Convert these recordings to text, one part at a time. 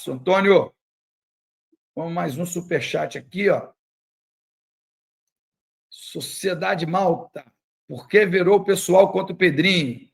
Antônio, vamos mais um superchat aqui, ó. Sociedade Malta, por que virou o pessoal contra o Pedrinho?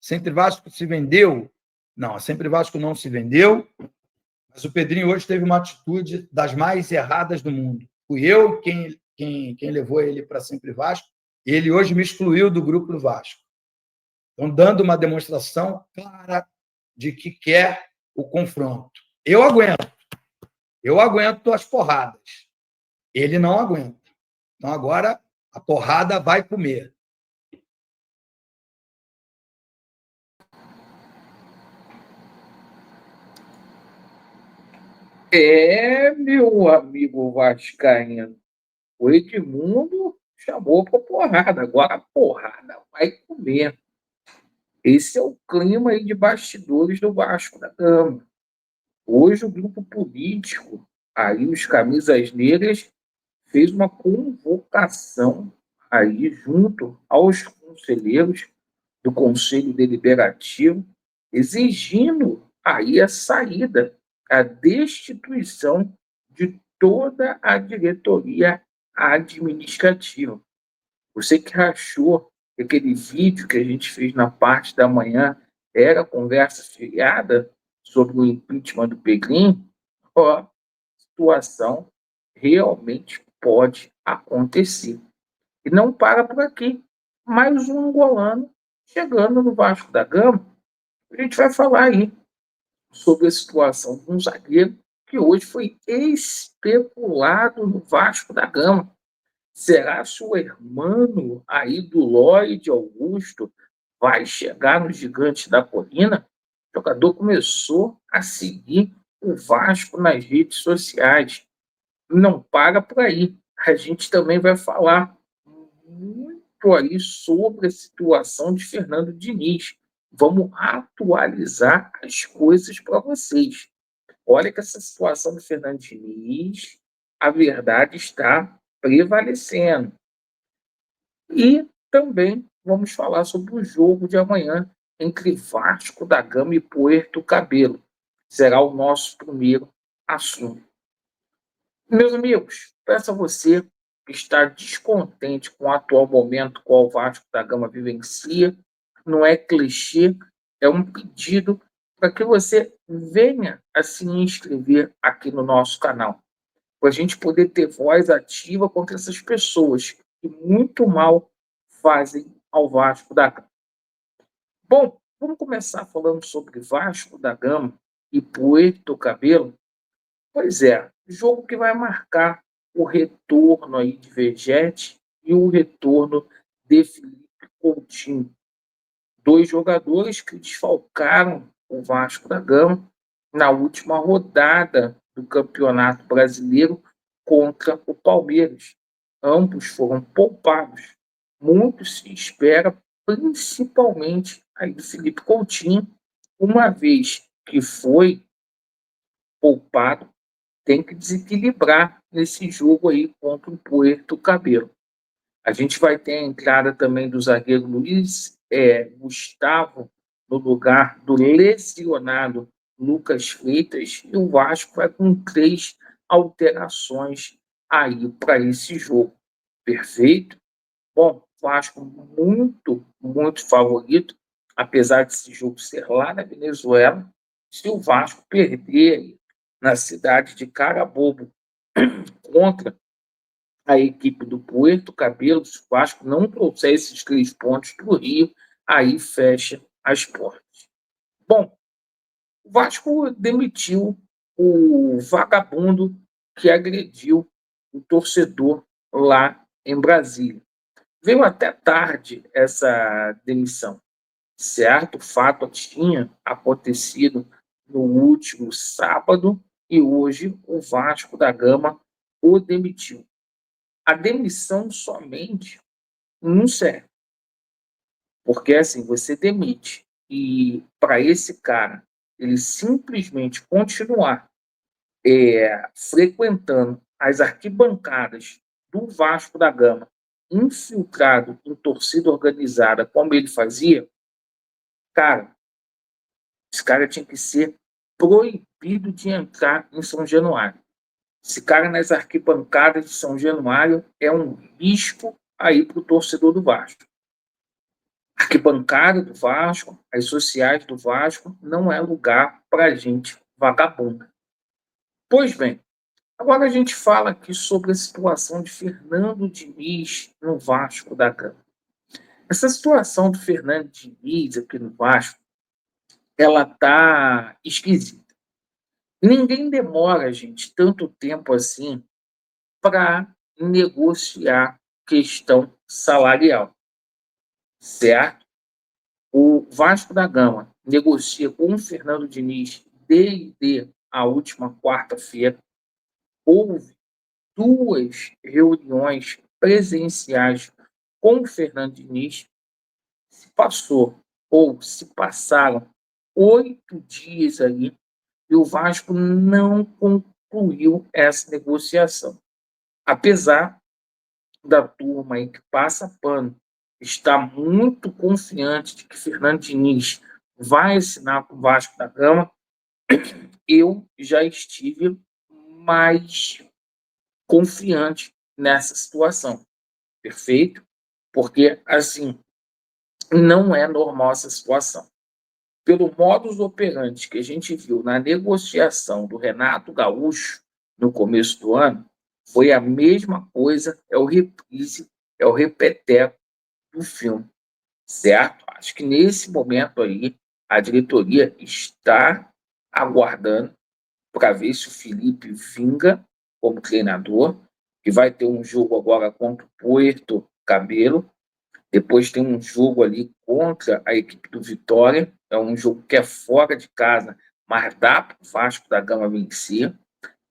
Sempre Vasco se vendeu? Não, Sempre Vasco não se vendeu, mas o Pedrinho hoje teve uma atitude das mais erradas do mundo. Fui eu quem levou ele para Sempre Vasco, e ele hoje me excluiu do grupo do Vasco. Então, dando uma demonstração clara de que quer o confronto. Eu aguento as porradas. Ele não aguenta. Então, agora, a porrada vai comer. Meu amigo vascaíno, o Edmundo chamou para porrada, agora a porrada vai comer. Esse é o clima aí de bastidores do Vasco da Gama. Hoje o grupo político, aí os camisas negras, fez uma convocação aí junto aos conselheiros do Conselho Deliberativo, exigindo aí a saída, a destituição de toda a diretoria administrativa. Você que achou que aquele vídeo que a gente fez na parte da manhã era conversa fiada sobre o impeachment do Pedrinho, ó, situação realmente pode acontecer. E não para por aqui. Mais um angolano chegando no Vasco da Gama. A gente vai falar aí sobre a situação de um zagueiro que hoje foi especulado no Vasco da Gama. Será que o irmão aí do Lloyd Augusto vai chegar no Gigante da Colina? O jogador começou a seguir o Vasco nas redes sociais. Não para por aí. A gente também vai falar muito aí sobre a situação de Fernando Diniz. Vamos atualizar as coisas para vocês. Olha que essa situação do Fernando Diniz, a verdade está prevalecendo. E também vamos falar sobre o jogo de amanhã entre Vasco da Gama e Puerto Cabelo. Será o nosso primeiro assunto. Meus amigos, peço a você que está descontente com o atual momento qual o Vasco da Gama vivencia, não é clichê, é um pedido para que você venha a se inscrever aqui no nosso canal, para a gente poder ter voz ativa contra essas pessoas que muito mal fazem ao Vasco da Gama. Bom, vamos começar falando sobre Vasco da Gama e Puerto Cabelo. Pois é, jogo que vai marcar o retorno aí de Vegete e o retorno de Felipe Coutinho. Dois jogadores que desfalcaram o Vasco da Gama na última rodada do Campeonato Brasileiro contra o Palmeiras. Ambos foram poupados. Muito se espera, principalmente aí do Felipe Coutinho, uma vez que foi poupado, tem que desequilibrar nesse jogo aí contra o Puerto Cabelo. A gente vai ter a entrada também do zagueiro Luiz Gustavo no lugar do lesionado Lucas Freitas, e o Vasco vai com 3 alterações aí para esse jogo. Perfeito? Bom, Vasco muito, muito favorito, apesar desse jogo ser lá na Venezuela. Se o Vasco perder na cidade de Carabobo contra a equipe do Puerto Cabelo, se o Vasco não trouxer esses 3 pontos para o Rio, aí fecha as portas. Bom, o Vasco demitiu o vagabundo que agrediu o torcedor lá em Brasília. Veio até tarde essa demissão, certo? O fato tinha acontecido no último sábado e hoje o Vasco da Gama o demitiu. A demissão somente não serve, porque assim, você demite e para esse cara ele simplesmente continuar frequentando as arquibancadas do Vasco da Gama, infiltrado em torcida organizada, como ele fazia, cara, esse cara tinha que ser proibido proibido de entrar em São Januário. Esse cara nas arquibancadas de São Januário é um risco aí para o torcedor do Vasco. Arquibancada do Vasco, as sociais do Vasco, não é lugar para gente vagabunda. Pois bem, agora a gente fala aqui sobre a situação de Fernando Diniz no Vasco da Gama. Essa situação do Fernando Diniz aqui no Vasco, ela tá esquisita. Ninguém demora, gente, tanto tempo assim para negociar questão salarial, certo? O Vasco da Gama negocia com o Fernando Diniz desde a última quarta-feira. Houve 2 reuniões presenciais com o Fernando Diniz. Se passou ou se passaram 8 dias ali e o Vasco não concluiu essa negociação. Apesar da turma aí que passa pano está muito confiante de que Fernando Diniz vai assinar com o Vasco da Gama, eu já estive mais confiante nessa situação, perfeito? Porque, assim, não é normal essa situação. Pelo modus operandi que a gente viu na negociação do Renato Gaúcho no começo do ano, foi a mesma coisa, é o reprise, é o repeteco do filme, certo? Acho que nesse momento aí, a diretoria está aguardando para ver se o Felipe vinga como treinador, que vai ter um jogo agora contra o Puerto Cabelo, depois tem um jogo ali contra a equipe do Vitória, é um jogo que é fora de casa, mas dá para o Vasco da Gama vencer,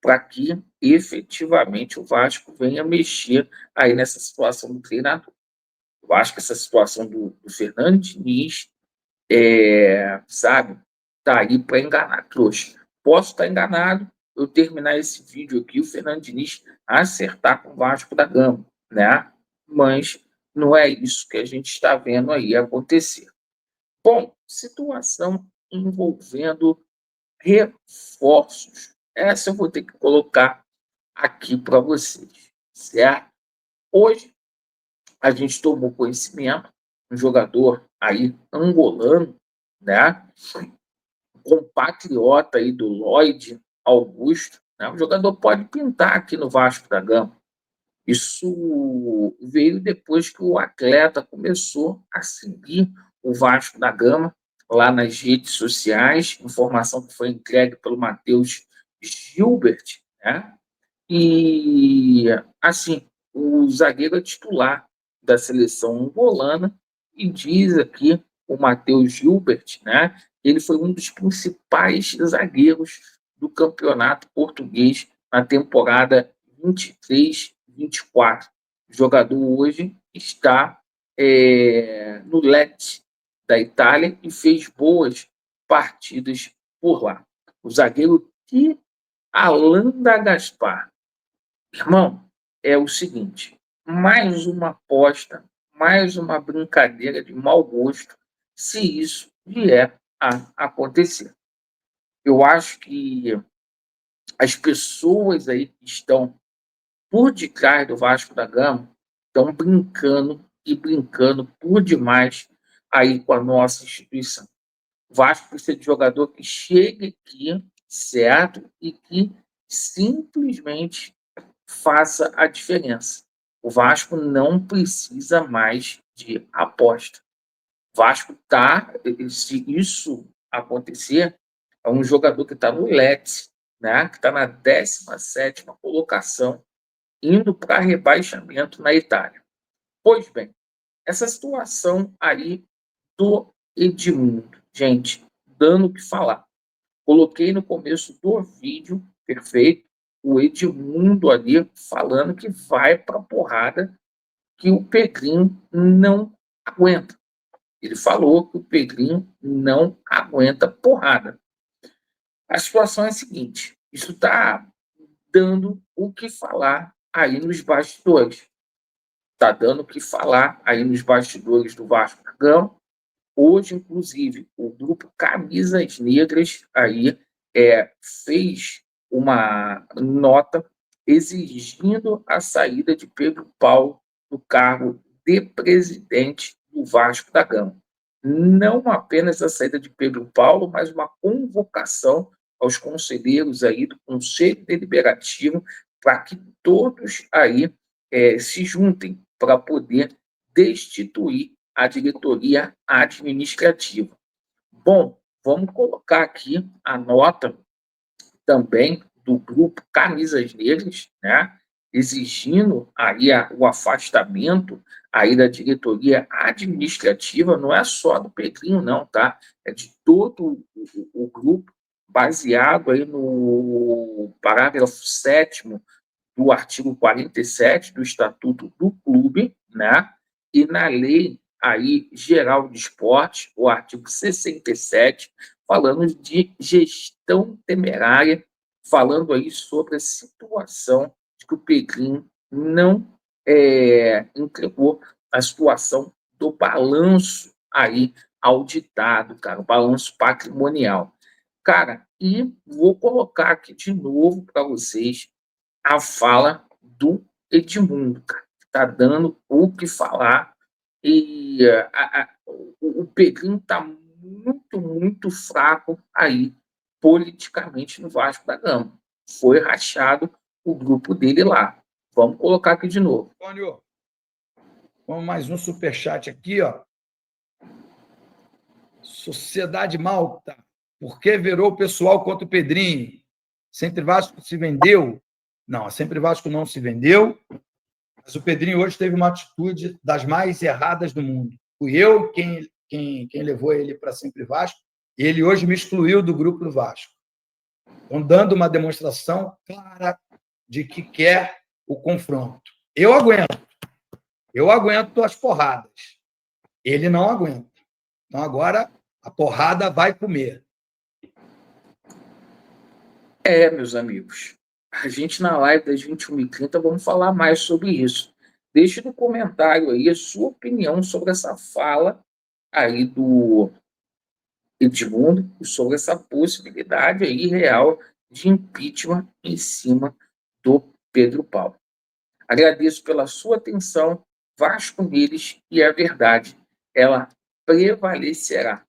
para que efetivamente o Vasco venha mexer aí nessa situação do treinador. Eu acho que essa situação do Fernando Diniz, sabe, tá aí para enganar trouxa. Posso estar enganado, eu terminar esse vídeo aqui, o Fernando Diniz acertar com o Vasco da Gama, né? Mas não é isso que a gente está vendo aí acontecer. Bom, situação envolvendo reforços. Essa eu vou ter que colocar aqui para vocês, certo? Hoje a gente tomou conhecimento, um jogador aí angolano, né? Compatriota aí do Lloyd Augusto, né? O jogador pode pintar aqui no Vasco da Gama. Isso veio depois que o atleta começou a seguir o Vasco da Gama lá nas redes sociais, informação que foi entregue pelo Matheus Gilbert, né? E, assim, o zagueiro é titular da seleção angolana e diz aqui o Matheus Gilbert, né? Ele foi um dos principais zagueiros do campeonato português na temporada 23-24. O jogador hoje está no Lecce da Itália e fez boas partidas por lá. O zagueiro Alanda Gaspar. Irmão, é o seguinte, mais uma aposta, mais uma brincadeira de mau gosto, se isso vier a acontecer. Eu acho que as pessoas aí que estão por detrás do Vasco da Gama estão brincando e brincando por demais aí com a nossa instituição. O Vasco precisa de jogador que chegue aqui, certo? E que simplesmente faça a diferença. O Vasco não precisa mais de aposta. O Vasco está, se isso acontecer, é um jogador que está no Lecce, né? Que está na 17ª colocação, indo para rebaixamento na Itália. Pois bem, essa situação aí do Edmundo, gente, dando o que falar. Coloquei no começo do vídeo, perfeito, o Edmundo ali falando que vai para a porrada, que o Pedrinho não aguenta. Ele falou que o Pedrinho não aguenta porrada. A situação é a seguinte, isso está dando o que falar aí nos bastidores. Está dando o que falar aí nos bastidores do Vasco da Gama. Hoje, inclusive, o grupo Camisas Negras aí fez uma nota exigindo a saída de Pedro Paulo do cargo de presidente do Vasco da Gama. Não apenas a saída de Pedro Paulo, mas uma convocação aos conselheiros aí do Conselho Deliberativo para que todos aí se juntem para poder destituir a diretoria administrativa. Bom, vamos colocar aqui a nota também do grupo Camisas Negras, né, exigindo aí o afastamento aí da diretoria administrativa, não é só do Pedrinho, não, tá? É de todo o grupo, baseado aí no parágrafo 7º do artigo 47 do Estatuto do Clube, né? E na lei aí geral de esporte, o artigo 67, falando de gestão temerária, falando aí sobre a situação de que o Pedrinho não entregou a situação do balanço aí auditado, cara, o balanço patrimonial. Cara, e vou colocar aqui de novo para vocês a fala do Edmundo, cara, que está dando o que falar. E o Pedrinho está muito, muito fraco aí, politicamente, no Vasco da Gama. Foi rachado o grupo dele lá. Vamos colocar aqui de novo. Antônio, vamos mais um superchat aqui, ó. Sociedade Malta. Por que virou o pessoal contra o Pedrinho? Sempre Vasco se vendeu? Não, Sempre Vasco não se vendeu, mas o Pedrinho hoje teve uma atitude das mais erradas do mundo. Fui eu quem levou ele para Sempre Vasco, e ele hoje me excluiu do grupo do Vasco. Estão dando uma demonstração clara de que quer o confronto. Eu aguento as porradas. Ele não aguenta. Então agora a porrada vai comer. Meus amigos, a gente na live das 21h30 vamos falar mais sobre isso. Deixe no comentário aí a sua opinião sobre essa fala aí do Edmundo e sobre essa possibilidade aí real de impeachment em cima do Pedro Paulo. Agradeço pela sua atenção. Vasco neles, e a verdade, ela prevalecerá.